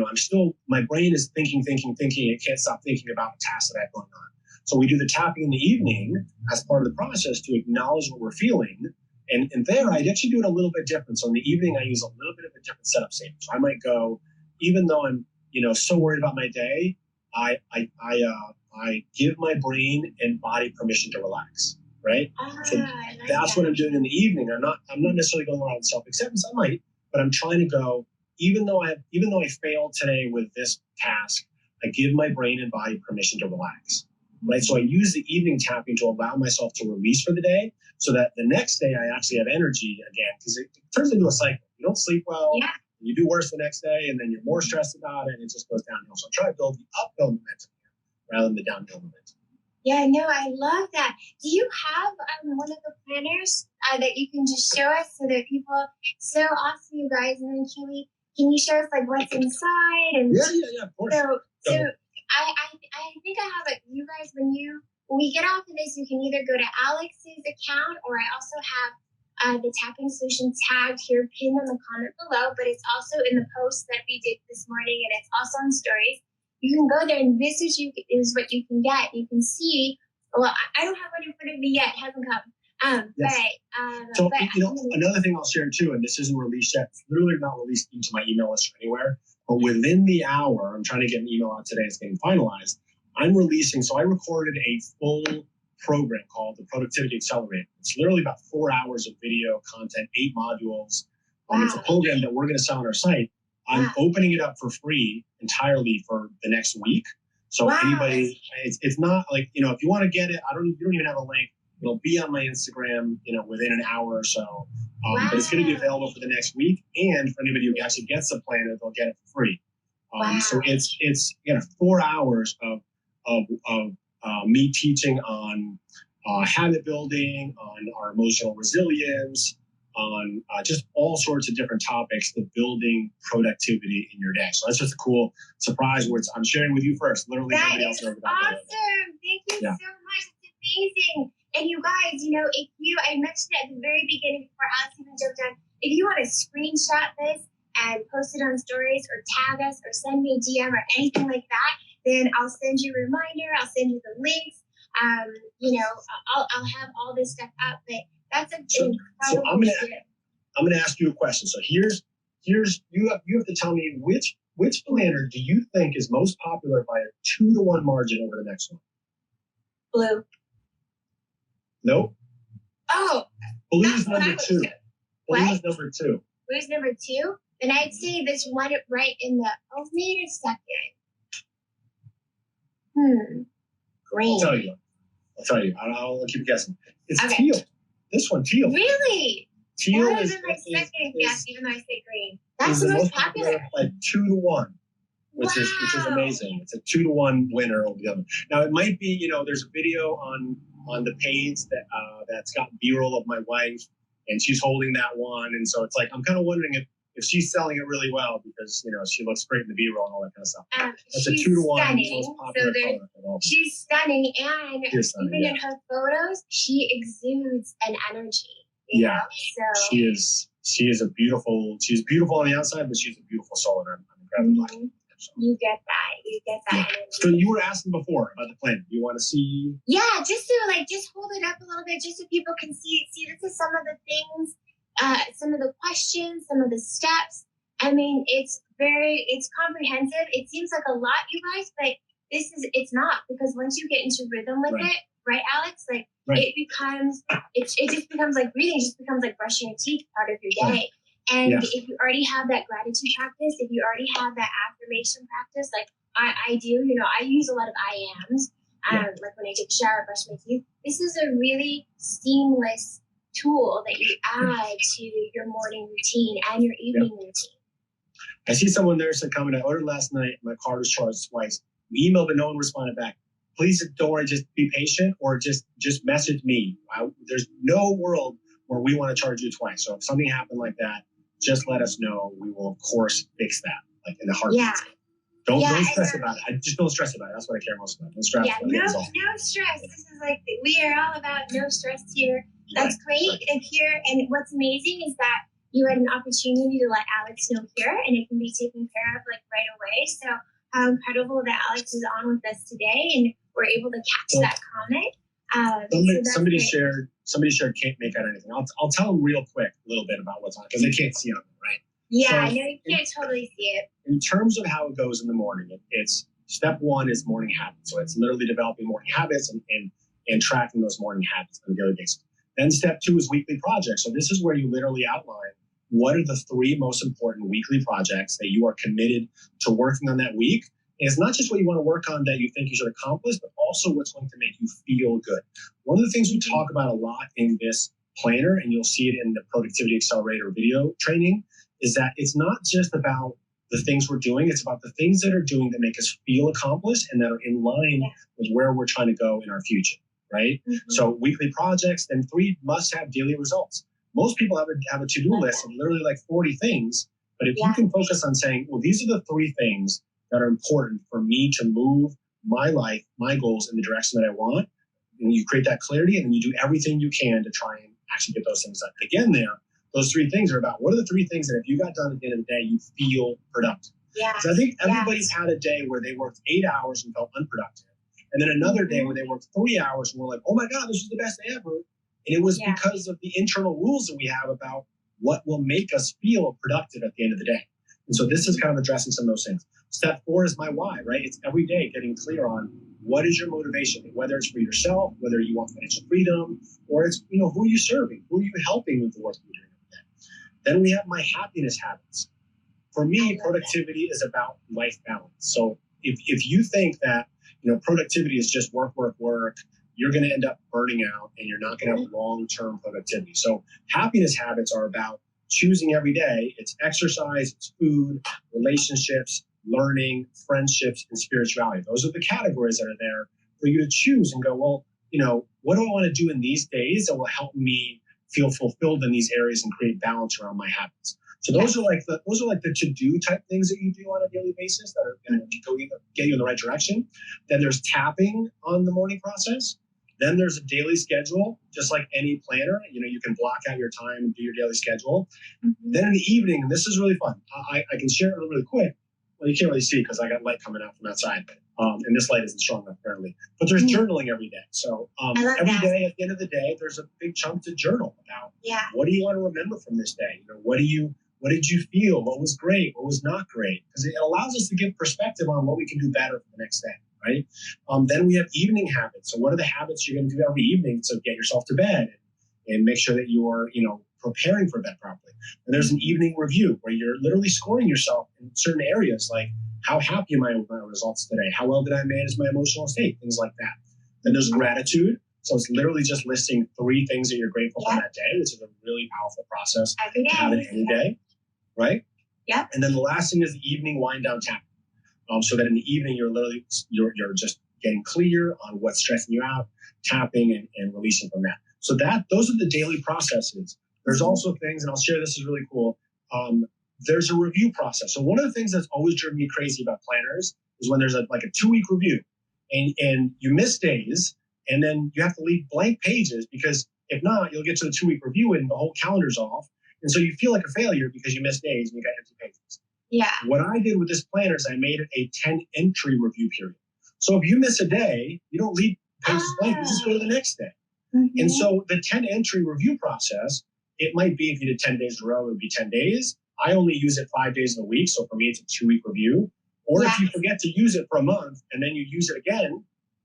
I'm still, my brain is thinking. It can't stop thinking about tasks that I have going on. So we do the tapping in the evening as part of the process to acknowledge what we're feeling. And there, I'd actually do it a little bit different. So in the evening, I use a little bit of a different setup statement. So I might go, even though I'm, so worried about my day, I give my brain and body permission to relax. Right? So that's what I'm doing in the evening. I'm not necessarily going around self-acceptance. I might, but I'm trying to go, even though I failed today with this task, I give my brain and body permission to relax. Right? So I use the evening tapping to allow myself to release for the day, so that the next day I actually have energy again, because it turns into a cycle. You don't sleep well, you do worse the next day, and then you're more stressed about it, and it just goes downhill. So I try to build the uphill momentum rather than the downhill momentum. Yeah, no, I love that. Do you have one of the planners that you can just show us so that people, so awesome, you guys, and then can you show us like what's inside? And yeah, of course. So I think I have it. You guys, when we get off of this, you can either go to Alex's account, or I also have the tapping solution tagged here, pinned on the comment below, but it's also in the post that we did this morning, and it's also on stories. You can go there, and this is what you can get. You can see, well, I don't have one in front of me yet, it hasn't come. Yes. So, another thing I'll share too, and this isn't released yet, it's literally not released into my email list or anywhere, but within the hour, I'm trying to get an email out today, it's getting finalized. I'm releasing, so I recorded a full program called the Productivity Accelerator. It's literally about 4 hours of video content, 8 modules. It's a program that we're going to sell on our site. I'm opening it up for free entirely for the next week. So anybody, it's not like, if you want to get it, you don't even have a link. It'll be on my Instagram, within an hour or so. But it's going to be available for the next week. And for anybody who actually gets the planner, they'll get it for free. So it's 4 hours of me teaching on habit building, on our emotional resilience, on just all sorts of different topics to building productivity in your day. So that's just a cool surprise where I'm sharing with you first. Literally nobody else knows about that. Awesome. Thank you so much. It's amazing. And you guys, I mentioned it at the very beginning before Alex even jumped on, if you want to screenshot this and post it on stories or tag us or send me a DM or anything like that, then I'll send you a reminder. I'll send you the links. I'll have all this stuff up. But that's an incredible gift. I'm gonna ask you a question. So here's you have to tell me which planner do you think is most popular by a 2-to-1 margin over the next one? Blue. Nope. Oh. Blue is number 2. What? Blue is number 2. Blue's number 2? Then I'd say this one right in the, wait a second. Green. I'll tell you. I'll keep guessing. It's teal. This one, teal. Really? Teal that is my second guess, even though I say green. That's the most popular. Like 2-to-1, which is amazing. It's a 2-to-1 winner over the other. Now it might be, there's a video on the page that's got B-roll of my wife, and she's holding that one, and so it's like I'm kind of wondering if she's selling it really well because she looks great in the B-roll and all that kind of stuff. That's a 2-to-1 most popular color. She's stunning, and even in her photos, she exudes an energy. You know? So she's beautiful on the outside, but she's a beautiful soul, and I'm incredibly lucky. You get that. Yeah. So you were asking before about the plan. You want to see? Yeah, just hold it up a little bit, just so people can see. This is some of the things. Some of the questions, some of the steps. I mean, it's comprehensive. It seems like a lot, you guys, but it's not, because once you get into rhythm with it, right, Alex? It just becomes like breathing. It just becomes like brushing your teeth, part of your day. And if you already have that gratitude practice, if you already have that affirmation practice, like I do, I use a lot of I ams, like when I take a shower, brush my teeth. This is a really seamless tool that you add to your morning routine and your evening routine. I see someone there said, comment, I ordered last night, my card was charged twice. We emailed, but no one responded back. Please don't worry, just be patient, or just message me. There's no world where we want to charge you twice. So if something happened like that, just let us know. We will, of course, fix that, like in the heartbeat. Yeah. Don't stress about it. Just don't stress about it. That's what I care most about. Don't stress. No stress. This is like, we are all about no stress here. That's great. And what's amazing is that you had an opportunity to let Alex know here, and it can be taken care of like right away. So how incredible that Alex is on with us today, and we're able to catch that comment. Somebody shared can't make out anything. I'll tell them real quick a little bit about what's on, because they can't see on it, right? Yeah, so, you can't totally see it. In terms of how it goes in the morning, it's step 1 is morning habits. So it's literally developing morning habits and tracking those morning habits on a daily basis. Then step 2 is weekly projects. So this is where you literally outline what are the 3 most important weekly projects that you are committed to working on that week. And it's not just what you want to work on that you think you should accomplish, but also what's going to make you feel good. One of the things we talk about a lot in this planner, and you'll see it in the Productivity Accelerator video training, is that it's not just about the things we're doing, it's about the things that are doing that make us feel accomplished and that are in line with where we're trying to go in our future, right? So weekly projects, then 3 must-have daily results. Most people have a to-do list of literally like 40 things, but if you can focus on saying, well, these are the 3 things that are important for me to move my life, my goals in the direction that I want, and you create that clarity, and then you do everything you can to try and actually get those things done. Again, those three things are about what are the three things that if you got done at the end of the day, you feel productive. Yeah. So I think everybody's had a day where they worked 8 hours and felt unproductive. And then another day where they worked 3 hours and were like, oh my God, this was the best day ever. And it was because of the internal rules that we have about what will make us feel productive at the end of the day. And so this is kind of addressing some of those things. Step 4 is my why, right? It's every day getting clear on what is your motivation, whether it's for yourself, whether you want financial freedom, or it's, who are you serving? Who are you helping with the work you're doing every day? Then we have my happiness habits. For me, productivity is about life balance. So if you think that, productivity is just work, you're going to end up burning out and you're not going to have long-term productivity. So happiness habits are about choosing every day. It's exercise, it's food, relationships, learning, friendships, and spirituality. Those are the categories that are there for you to choose and go, well, what do I want to do in these days that will help me feel fulfilled in these areas and create balance around my habits? So those are like the to-do type things that you do on a daily basis that are going to get you in the right direction. Then there's tapping on the morning process. Then there's a daily schedule, just like any planner. You can block out your time and do your daily schedule. Mm-hmm. Then in the evening, and this is really fun. I can share it really quick. Well, you can't really see because I got light coming out from outside. And this light isn't strong enough apparently. But there's journaling every day. So every day at the end of the day, there's a big chunk to journal about what do you want to remember from this day? What did you feel? What was great? What was not great? Because it allows us to give perspective on what we can do better for the next day, right? Then we have evening habits. So what are the habits you're going to do every evening to get yourself to bed and make sure that you're, preparing for bed properly? And there's an evening review where you're literally scoring yourself in certain areas, like how happy am I with my results today? How well did I manage my emotional state? Things like that. Then there's gratitude. So it's literally just listing 3 things that you're grateful for that day, which is a really powerful process every day. To have it any day. Right? Yeah. And then the last thing is the evening wind down tapping. So that in the evening, you're just getting clear on what's stressing you out, tapping and releasing from that. So those are the daily processes. There's also things, and I'll share this is really cool. There's a review process. So one of the things that's always driven me crazy about planners is when there's a 2-week review and you miss days and then you have to leave blank pages because if not, you'll get to the 2-week review and the whole calendar's off. And so you feel like a failure because you missed days and you got empty pages. Yeah. What I did with this planner is I made it a 10-entry review period. So if you miss a day, you don't leave pages blank. You just go to the next day. Mm-hmm. And so the 10-entry review process, it might be if you did 10 days in a row, it would be 10 days. I only use it 5 days in a week. So for me, it's a 2-week review. Or if you forget to use it for a month and then you use it again,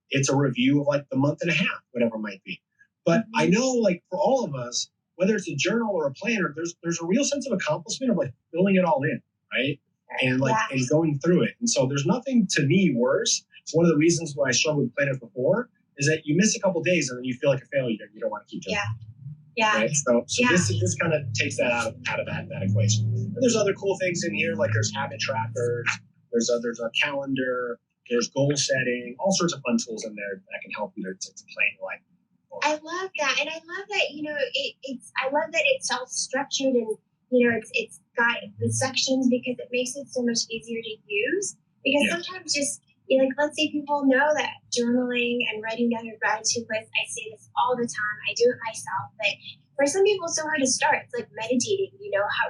it's a review of the month and a half, whatever it might be. But I know for all of us, whether it's a journal or a planner, there's a real sense of accomplishment of filling it all in, right? And and going through it. And so there's nothing to me worse. It's one of the reasons why I struggled with planners before is that you miss a couple of days and then you feel like a failure and you don't want to keep doing it. Yeah. Right? So this kind of takes that out of that equation. And there's other cool things in here, like there's habit trackers, there's a calendar, there's goal setting, all sorts of fun tools in there that can help you to plan your life. I love that, and I love that I love that it's all structured and it's got the sections because it makes it so much easier to use. Because sometimes let's say people know that journaling and writing down your gratitude list. I say this all the time. I do it myself, but for some people, it's so hard to start. It's like meditating.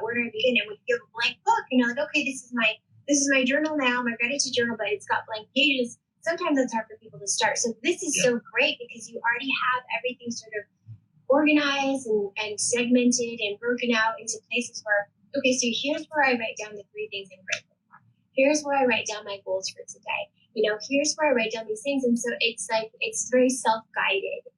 Where do I begin? And when you have a blank book, okay, this is my journal now, my gratitude journal, but it's got blank pages. Sometimes it's hard for people to start. So this is so great because you already have everything sort of organized and segmented and broken out into places where, okay, so here's where I write down the 3 things I'm grateful for. Here's where I write down my goals for today. Here's where I write down these things. And so it's very self-guided.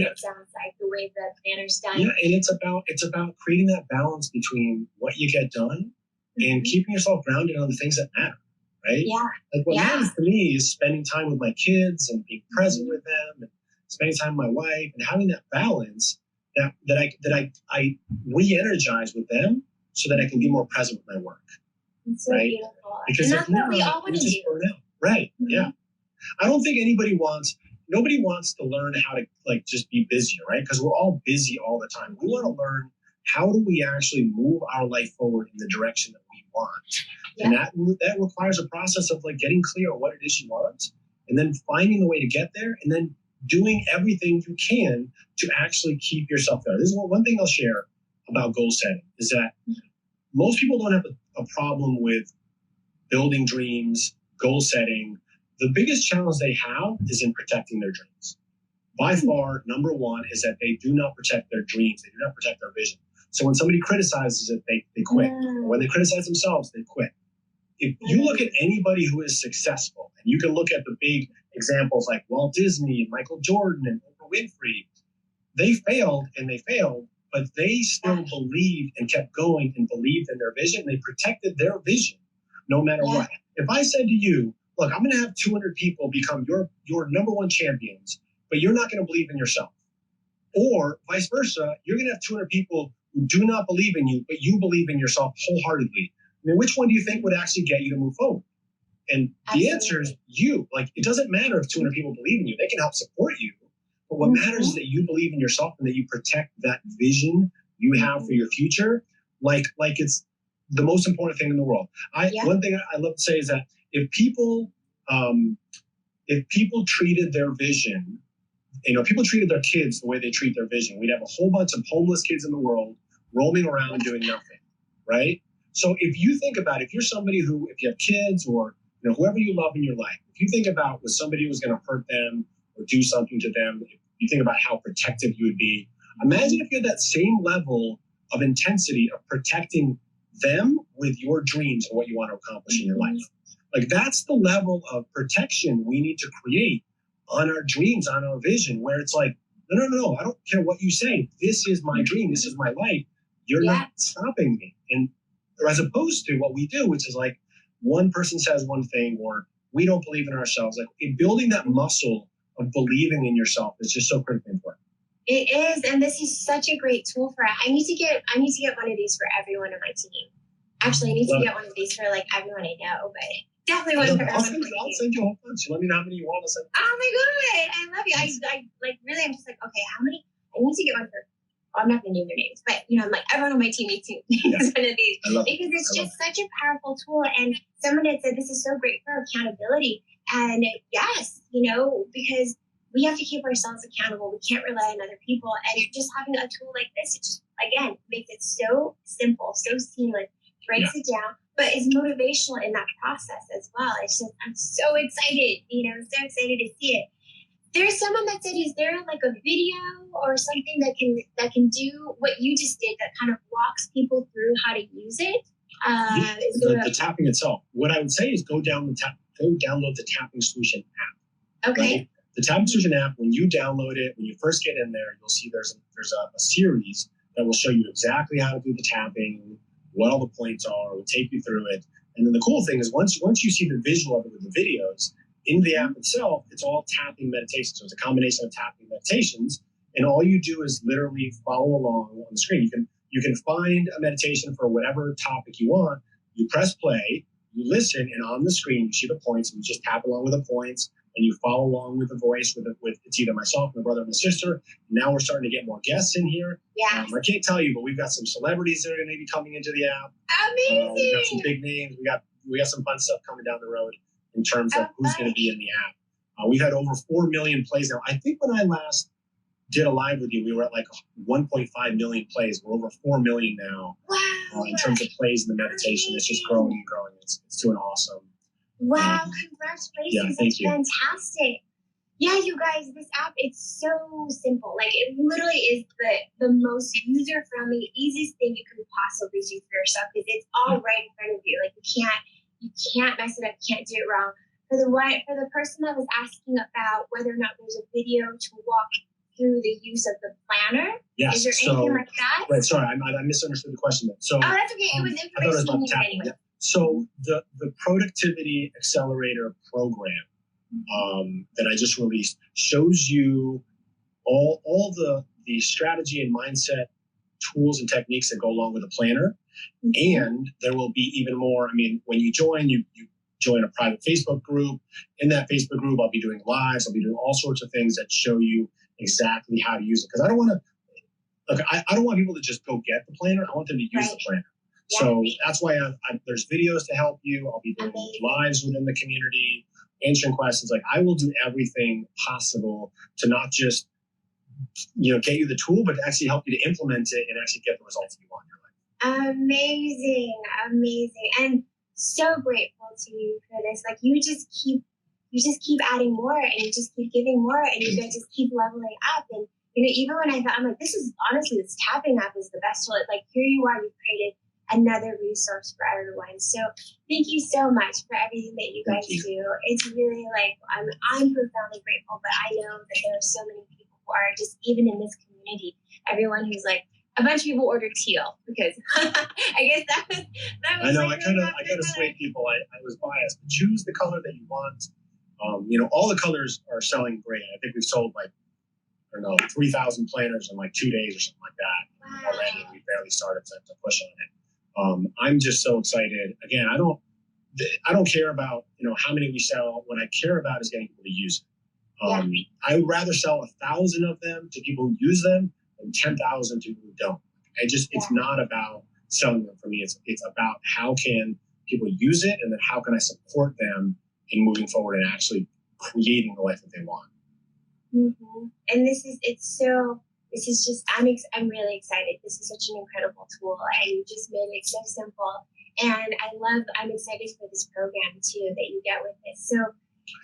It sounds like the way the planner's done. Yeah, and it's about creating that balance between what you get done and keeping yourself grounded on the things that matter. Right? Yeah. What matters for me is spending time with my kids and being present with them and spending time with my wife and having that balance that I re-energize with them so that I can be more present with my work. It's so beautiful. Because and that's what we all want to do. Burn out. Right. Mm-hmm. Yeah. I don't think nobody wants to learn how to just be busier, right? Because we're all busy all the time. We want to learn how do we actually move our life forward in the direction that we want. And that requires a process of getting clear on what it is you want and then finding the way to get there and then doing everything you can to actually keep yourself there. This is one thing I'll share about goal setting is that most people don't have a problem with building dreams, goal setting. The biggest challenge they have is in protecting their dreams. By far, number one is that they do not protect their dreams. They do not protect their vision. So when somebody criticizes it, they quit. Or when they criticize themselves, they quit. If you look at anybody who is successful, and you can look at the big examples like Walt Disney and Michael Jordan and Oprah Winfrey, they failed, but they still believed and kept going and believed in their vision. They protected their vision no matter what. If I said to you, look, I'm going to have 200 people become your number one champions, but you're not going to believe in yourself. Or vice versa, you're going to have 200 people who do not believe in you, but you believe in yourself wholeheartedly. I mean, which one do you think would actually get you to move forward? And the answer is you. Like, it doesn't matter if 200 people believe in you. They can help support you. But what matters is that you believe in yourself and that you protect that vision you have for your future. Like it's the most important thing in the world. One thing I love to say is that if people treated their vision, people treated their kids the way they treat their vision, we'd have a whole bunch of homeless kids in the world roaming around doing nothing, right? So if you think about, if you're somebody who, if you have kids or whoever you love in your life, if you think about was somebody who was going to hurt them or do something to them, if you think about how protective you would be, imagine if you had that same level of intensity of protecting them with your dreams and what you want to accomplish in your life. Like, that's the level of protection we need to create on our dreams, on our vision, where it's like, no, I don't care what you say. This is my dream. This is my life. You're not stopping me. And as opposed to what we do, which is like one person says one thing or we don't believe in ourselves. Like, building that muscle of believing in yourself is just so critically important. It is, and this is such a great tool for it. I need to get one of these for everyone on my team. Actually, I need to get one of these for like everyone I know, but definitely one for everyone. I'll send you a whole bunch. Let me know how many you want. Oh my god, I love you. I like really. I'm just like, okay, how many? I need to get one for. I'm not going to name their names, but I'm like, everyone on my team needs to use one of these because it's just such a powerful tool. And someone had said this is so great for accountability. And yes, because we have to keep ourselves accountable. We can't rely on other people. And just having a tool like this, it just, again, makes it so simple, so seamless, breaks it down, but is motivational in that process as well. It's just, I'm so excited, so excited to see it. There's someone that said, is there like a video or something that can do what you just did that kind of walks people through how to use it? The tapping itself. What I would say is go download the Tapping Solution app. Okay. Right? The Tapping Solution app, when you download it, when you first get in there, you'll see there's a series that will show you exactly how to do the tapping, what all the points are, will take you through it. And then the cool thing is once you see the visual of it with the videos, in the app itself, it's all tapping meditation. So it's a combination of tapping meditations, and all you do is literally follow along on the screen. You can find a meditation for whatever topic you want. You press play, you listen, and on the screen you see the points, and you just tap along with the points, and you follow along with the voice. With it's either myself, my brother, and my sister. Now we're starting to get more guests in here. Yeah. I can't tell you, but we've got some celebrities that are going to be coming into the app. Amazing. We've got some big names. We got some fun stuff coming down the road in terms of who's going to be in the app. We've had over 4 million plays now. I think when I last did a live with you, we were at like 1.5 million plays. We're over 4 million now. Wow. In terms of plays in the meditation. It's just growing and growing. It's doing awesome. Wow, congratulations. Yeah, thank you. Fantastic. Yeah, you guys, this app, it's so simple. Like, it literally is the most user-friendly, easiest thing you can possibly do for yourself because it's all right in front of you. Like, you can't mess it up, you can't do it wrong. For the person that was asking about whether or not there's a video to walk through the use of the planner, is there anything like that? Right, sorry, I misunderstood the question. So, that's okay. It was information you needed anyway. Yeah. So the Productivity Accelerator program that I just released shows you all the strategy and mindset tools and techniques that go along with a planner. Mm-hmm. And there will be even more. I mean, when you join, you join a private Facebook group. In that Facebook group, I'll be doing lives. I'll be doing all sorts of things that show you exactly how to use it. Because I don't want people to just go get the planner. I want them to use the planner. Yeah. So that's why there's videos to help you. I'll be doing lives within the community. answering questions. Like, I will do everything possible to not just, get you the tool, but to actually help you to implement it and actually get the results you want in your life. Amazing. And so grateful to you for this. Like, you just keep adding more, and you just keep giving more, and you guys just keep leveling up. And even when I thought, I'm like, this tapping app is the best tool. Like, here you are, you've created another resource for everyone. So thank you so much for everything that you guys do. It's really like, I'm profoundly grateful, but I know that there are so many people who are just, even in this community, everyone who's like, a bunch of people ordered teal because I guess that was I know, I kind of swayed people. I was biased. Choose the color that you want. All the colors are selling great. I think we've sold 3,000 planners in 2 days or something like that already. We barely started to push on it. I'm just so excited. Again, I don't care about how many we sell. What I care about is getting people to use it. I would rather sell 1,000 of them to people who use them than 10,000 to people who don't. It's not about selling them for me. It's about how can people use it, and then how can I support them in moving forward and actually creating the life that they want. Mm-hmm. And I'm really excited. This is such an incredible tool, and you just made it so simple. And I'm excited for this program too that you get with it. So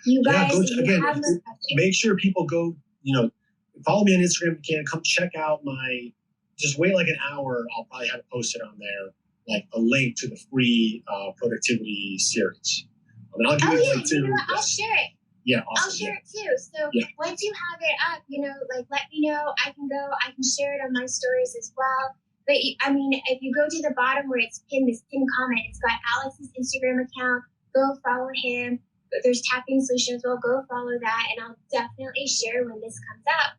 you guys, make sure people go, follow me on Instagram if you can. Come check out just wait an hour. I'll probably have it posted on there, a link to the free productivity series. I'll give you a link too. I'll share it. Yeah, awesome. I'll share it too. So once you have it up, let me know. I can share it on my stories as well. But if you go to the bottom where it's this pinned comment, it's got Alex's Instagram account. Go follow him. There's Tapping Solutions. Well, go follow that, and I'll definitely share when this comes up.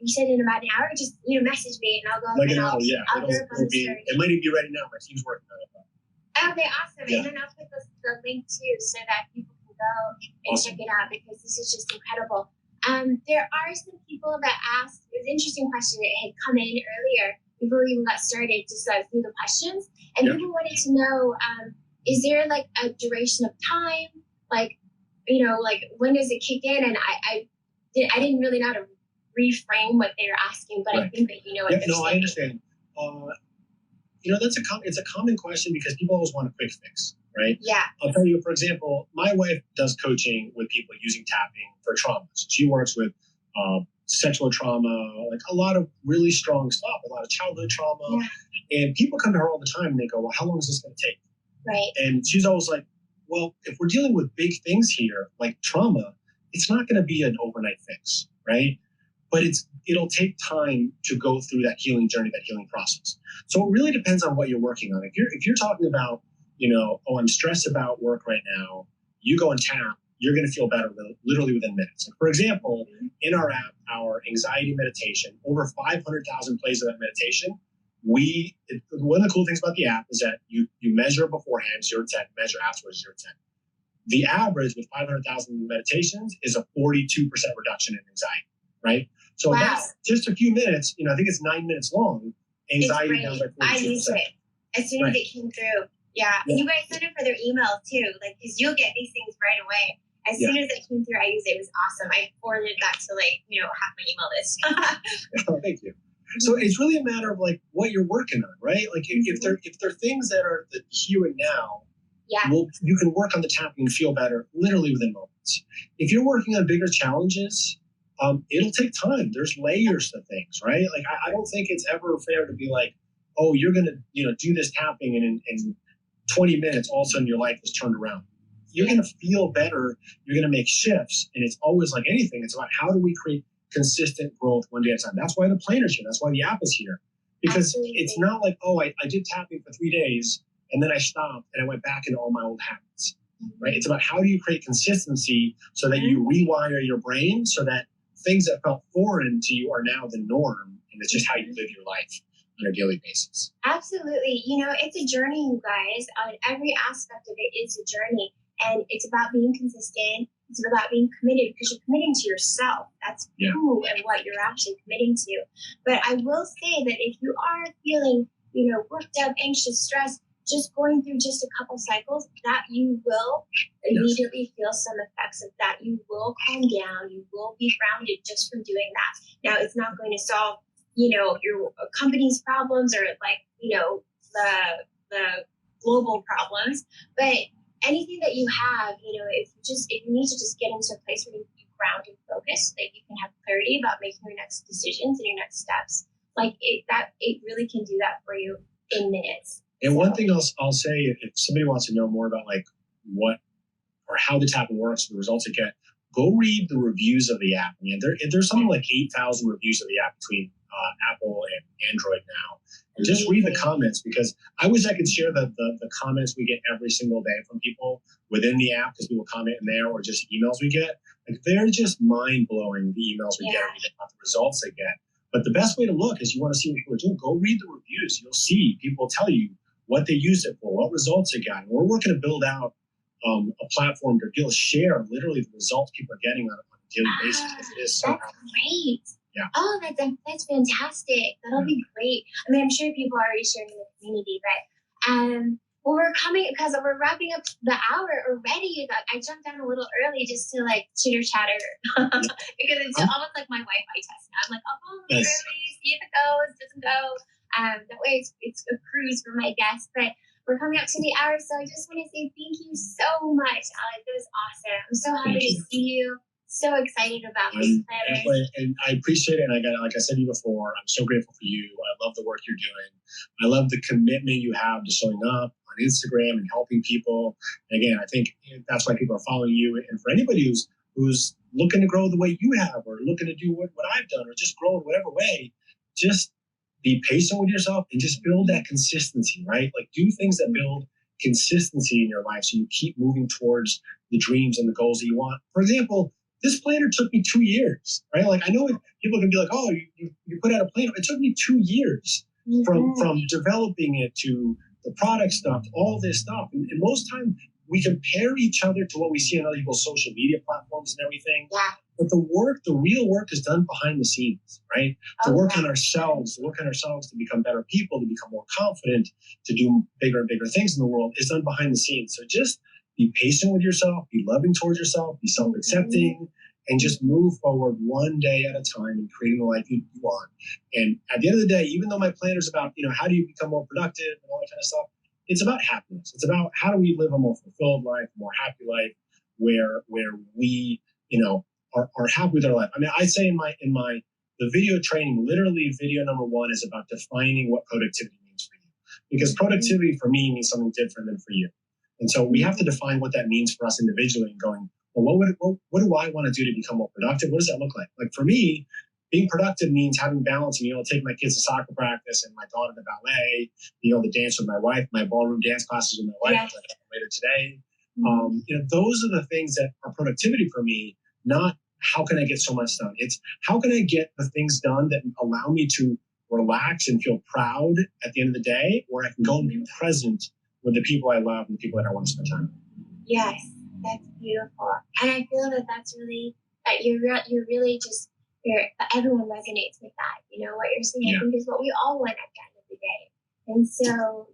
You said in about an hour, just message me, and I'll go. An hour, yeah. It might even be ready now. My team's working on it. Okay, awesome. Yeah. And then I'll put the link too, so that people can go and check it out, because this is just incredible. There are some people that asked, it was an interesting question that had come in earlier before we even got started, just through the questions. And people wanted to know, is there a duration of time? When does it kick in? And I didn't really know how to reframe what they were asking, but I think that what they're saying. I understand. It's a common question because people always want a quick fix, right? Yeah. I'll tell you, for example, my wife does coaching with people using tapping for trauma. So she works with sexual trauma, a lot of really strong stuff, a lot of childhood trauma. Yeah. And people come to her all the time and they go, well, how long is this going to take? Right. And she's always like, well, if we're dealing with big things here, like trauma, it's not going to be an overnight fix, right? But it'll take time to go through that healing journey, that healing process. So it really depends on what you're working on. If you're talking about, I'm stressed about work right now, you go and tap, you're going to feel better literally within minutes. For example, in our app, our anxiety meditation, over 500,000 plays of that meditation. One of the cool things about the app is that you measure beforehand 0 to 10, measure afterwards 0 to 10. The average with 500,000 meditations is a 42% reduction in anxiety, right? So that's just a few minutes. I think it's 9 minutes long. Anxiety down by 42%. I used it as soon as it came through. Yeah. And you guys send it for their email too, because you'll get these things right away. As soon as it came through, I used it. It was awesome. I forwarded that to half my email list. Oh, thank you. So it's really a matter of what you're working on, right? If they're things that are the here and now, you can work on the tapping and feel better literally within moments. If you're working on bigger challenges, it'll take time. There's layers to things, right? I don't think it's ever fair to be oh, you're going to do this tapping and in 20 minutes, all of a sudden your life is turned around. You're going to feel better. You're going to make shifts. And it's always like anything. It's about how do we create consistent growth one day at a time. That's why the planner's here. That's why the app is here. Because it's not I did tapping for 3 days and then I stopped and I went back into all my old habits, right? It's about how do you create consistency so that you rewire your brain so that things that felt foreign to you are now the norm, and it's just how you live your life on a daily basis. Absolutely. It's a journey, you guys. On every aspect of it is a journey, and it's about being consistent. It's about being committed, because you're committing to yourself. That's who and what you're actually committing to. But I will say that if you are feeling, worked up, anxious, stressed, just going through just a couple cycles, that you will immediately feel some effects of that. You will calm down. You will be grounded just from doing that. Now, it's not going to solve, your company's problems or the global problems, but anything that you have, if you need to just get into a place where you ground and focus, that you can have clarity about making your next decisions and your next steps, it really can do that for you in minutes. And one thing I'll say, if somebody wants to know more about what or how the tapping works, the results it get, go read the reviews of the app. I mean, there's something like 8,000 reviews of the app between Apple and Android now. And just read the comments, because I wish I could share the comments we get every single day from people within the app, because people comment in there, or just emails we get. They're just mind-blowing, the emails we get about the results they get. But the best way to look is, you want to see what people are doing, go read the reviews. You'll see people tell you what they used it for, what results it got. And we're working to build out a platform to be able to share literally the results people are getting on a daily basis, because it is so That's great. Yeah. Oh, that's fantastic. That'll be great. I mean, I'm sure people are already sharing in the community, but we're wrapping up the hour already. I jumped down a little early just to chitter chatter because it's almost like my Wi-Fi test now. I'm like, early, see if it goes, doesn't go. That way it's a cruise for my guests. But we're coming up to the hour, so I just want to say thank you so much, Alex. It was awesome. I'm so happy to see you. So excited about this planner. And I appreciate it. And like I said to you before, I'm so grateful for you. I love the work you're doing. I love the commitment you have to showing up on Instagram and helping people. And again, I think that's why people are following you. And for anybody who's looking to grow the way you have, or looking to do what I've done, or just grow in whatever way, just be patient with yourself and just build that consistency, right? Do things that build consistency in your life, so you keep moving towards the dreams and the goals that you want. For example, this planner took me 2 years, right? I know people can be like, oh, you put out a planner. It took me 2 years from developing it to the product stuff, to all this stuff. And most time we compare each other to what we see on other people's social media platforms and everything. Yeah. But the real work is done behind the scenes, right? To work on ourselves, to become better people, to become more confident, to do bigger and bigger things in the world is done behind the scenes. So just be patient with yourself, be loving towards yourself, be self-accepting, and just move forward one day at a time and creating the life you want. And at the end of the day, even though my planner is about, how do you become more productive and all that kind of stuff, it's about happiness. It's about how do we live a more fulfilled life, a more happy life, where we, are happy with our life. I mean, I say in the video training, literally video number 1 is about defining what productivity means for you. Because productivity for me means something different than for you. And so we have to define what that means for us individually, and going, well, what do I want to do to become more productive? What does that look like? For me, being productive means having balance and, take my kids to soccer practice and my daughter to ballet, to dance with my wife, my ballroom dance classes with my wife later today. Those are the things that are productivity for me, not how can I get so much done? It's how can I get the things done that allow me to relax and feel proud at the end of the day, where I can go and be present with the people I love and the people that I want to spend time with. Yes, that's beautiful. And I feel that's really, that you're really just, everyone resonates with that. What you're saying, I think, is what we all want at the end of the day. And so,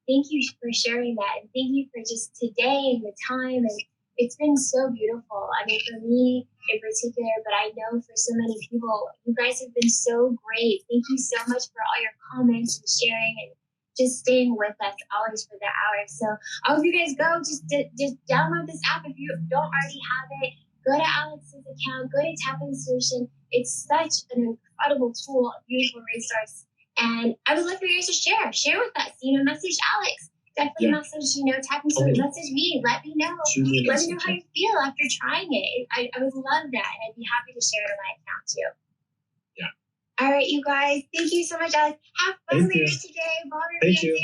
thank you for sharing that. And thank you for just today and the time. And it's been so beautiful. I mean, for me in particular, but I know for so many people, you guys have been so great. Thank you so much for all your comments and sharing and just staying with us always for the hour. So I hope you guys go, just download this app if you don't already have it. Go to Alex's account, go to Tapping Solution. It's such an incredible tool, a beautiful resource. And I would love for you guys to share with us, message Alex. Definitely message, Tapping Solution, message me. Let me know. Let me know how you feel after trying it. I would love that. And I'd be happy to share it on my account too. All right, you guys. Thank you so much, Alex. Have fun later today. Thank you.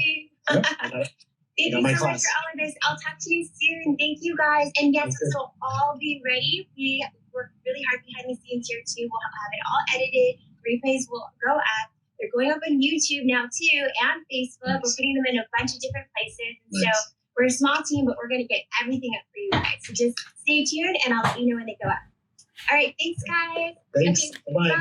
Yep. Thank you so much for all of this. I'll talk to you soon. Thank you, guys. And yes, this will all be ready. We work really hard behind the scenes here, too. We'll have it all edited. Replays will go up. They're going up on YouTube now, too, and Facebook. We're putting them in a bunch of different places. And so we're a small team, but we're going to get everything up for you guys. So just stay tuned, and I'll let you know when they go up. All right. Thanks, guys. Thanks. Okay, bye.